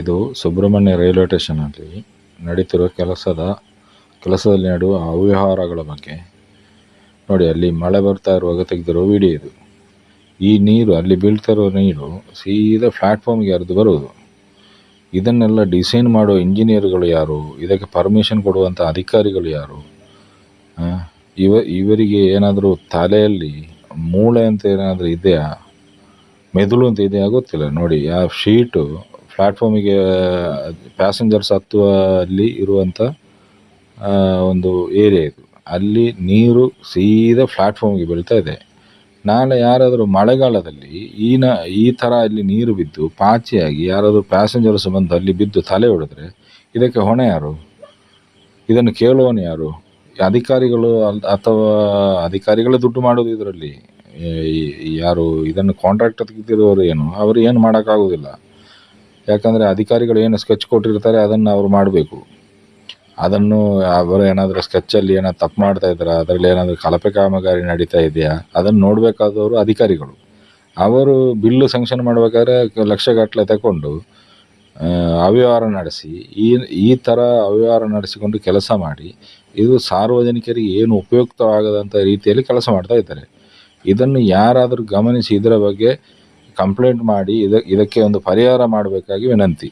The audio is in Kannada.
ಇದು ಸುಬ್ರಹ್ಮಣ್ಯ ರೈಲ್ವೆ ಸ್ಟೇಷನಲ್ಲಿ ನಡೀತಿರುವ ಕೆಲಸದಲ್ಲಿ ನಡೆಯುವ ಅವ್ಯವಹಾರಗಳ ಬಗ್ಗೆ ನೋಡಿ. ಅಲ್ಲಿ ಮಳೆ ಬರ್ತಾ ಇರುವಾಗ ತೆಗೆದಿರೋ ವಿಡಿಯೋ ಇದು. ಈ ನೀರು, ಅಲ್ಲಿ ಬೀಳ್ತಾ ಇರೋ ನೀರು ಸೀದಾ ಪ್ಲ್ಯಾಟ್ಫಾರ್ಮ್ಗೆ ಹರಿದು ಬರುವುದು. ಇದನ್ನೆಲ್ಲ ಡಿಸೈನ್ ಮಾಡೋ ಇಂಜಿನಿಯರ್ಗಳು ಯಾರು? ಇದಕ್ಕೆ ಪರ್ಮಿಷನ್ ಕೊಡುವಂಥ ಅಧಿಕಾರಿಗಳು ಯಾರು? ಇವರಿಗೆ ಏನಾದರೂ ತಲೆಯಲ್ಲಿ ಮೂಳೆ ಅಂತ ಏನಾದರೂ ಇದೆಯಾ, ಮೆದುಳು ಅಂತ ಇದೆಯಾ ಗೊತ್ತಿಲ್ಲ. ನೋಡಿ, ಆ ಶೀಟು ಪ್ಲ್ಯಾಟ್ಫಾರ್ಮಿಗೆ ಪ್ಯಾಸೆಂಜರ್ಸ್ ಹತ್ತುವಲ್ಲಿ ಇರುವಂಥ ಒಂದು ಏರಿಯಾ ಇದು. ಅಲ್ಲಿ ನೀರು ಸೀದಾ ಪ್ಲ್ಯಾಟ್ಫಾರ್ಮಿಗೆ ಬೀಳ್ತಾ ಇದೆ. ನಾಳೆ ಯಾರಾದರೂ ಮಳೆಗಾಲದಲ್ಲಿ ಈ ಥರ ಅಲ್ಲಿ ನೀರು ಬಿದ್ದು ಪಾಚಿಯಾಗಿ ಯಾರಾದರೂ ಪ್ಯಾಸೆಂಜರ್ಸ್ ಬಂದು ಅಲ್ಲಿ ಬಿದ್ದು ತಲೆ ಹೊಡೆದ್ರೆ ಇದಕ್ಕೆ ಹೊಣೆ ಯಾರು? ಇದನ್ನು ಕೇಳುವನು ಯಾರು? ಅಧಿಕಾರಿಗಳು ಅಥವಾ ಅಧಿಕಾರಿಗಳೇ ದುಡ್ಡು ಮಾಡೋದು ಇದರಲ್ಲಿ. ಯಾರು ಇದನ್ನು ಕಾಂಟ್ರಾಕ್ಟ್ ತೆಗೆದಿರೋರು ಅವರು ಏನು ಮಾಡೋಕ್ಕಾಗೋದಿಲ್ಲ. ಯಾಕಂದರೆ ಅಧಿಕಾರಿಗಳು ಏನು ಸ್ಕೆಚ್ ಕೊಟ್ಟಿರ್ತಾರೆ ಅದನ್ನು ಅವರು ಮಾಡಬೇಕು. ಅದನ್ನು ಅವರು ಏನಾದರೂ ಸ್ಕೆಚ್ಚಲ್ಲಿ ಏನಾದ್ರು ತಪ್ಪು ಮಾಡ್ತಾ ಇದ್ದಾರಾ, ಅದರಲ್ಲಿ ಏನಾದರೂ ಕಳಪೆ ಕಾಮಗಾರಿ ನಡೀತಾ ಇದೆಯಾ, ಅದನ್ನು ನೋಡಬೇಕಾದವರು ಅಧಿಕಾರಿಗಳು. ಅವರು ಬಿಲ್ಲು ಸ್ಯಾಂಕ್ಷನ್ ಮಾಡಬೇಕಾದ್ರೆ ಲಕ್ಷಗಟ್ಟಲೆ ತಗೊಂಡು ಅವ್ಯವಹಾರ ನಡೆಸಿ ಈ ಥರ ಅವ್ಯವಹಾರ ನಡೆಸಿಕೊಂಡು ಕೆಲಸ ಮಾಡಿ, ಇದು ಸಾರ್ವಜನಿಕರಿಗೆ ಏನು ಉಪಯುಕ್ತವಾಗದಂಥ ರೀತಿಯಲ್ಲಿ ಕೆಲಸ ಮಾಡ್ತಾ ಇದ್ದಾರೆ. ಇದನ್ನು ಯಾರಾದರೂ ಗಮನಿಸಿ ಇದರ ಬಗ್ಗೆ ಕಂಪ್ಲೇಂಟ್ ಮಾಡಿ ಇದಕ್ಕೆ ಒಂದು ಪರಿಹಾರ ಮಾಡಬೇಕಾಗಿ ವಿನಂತಿ.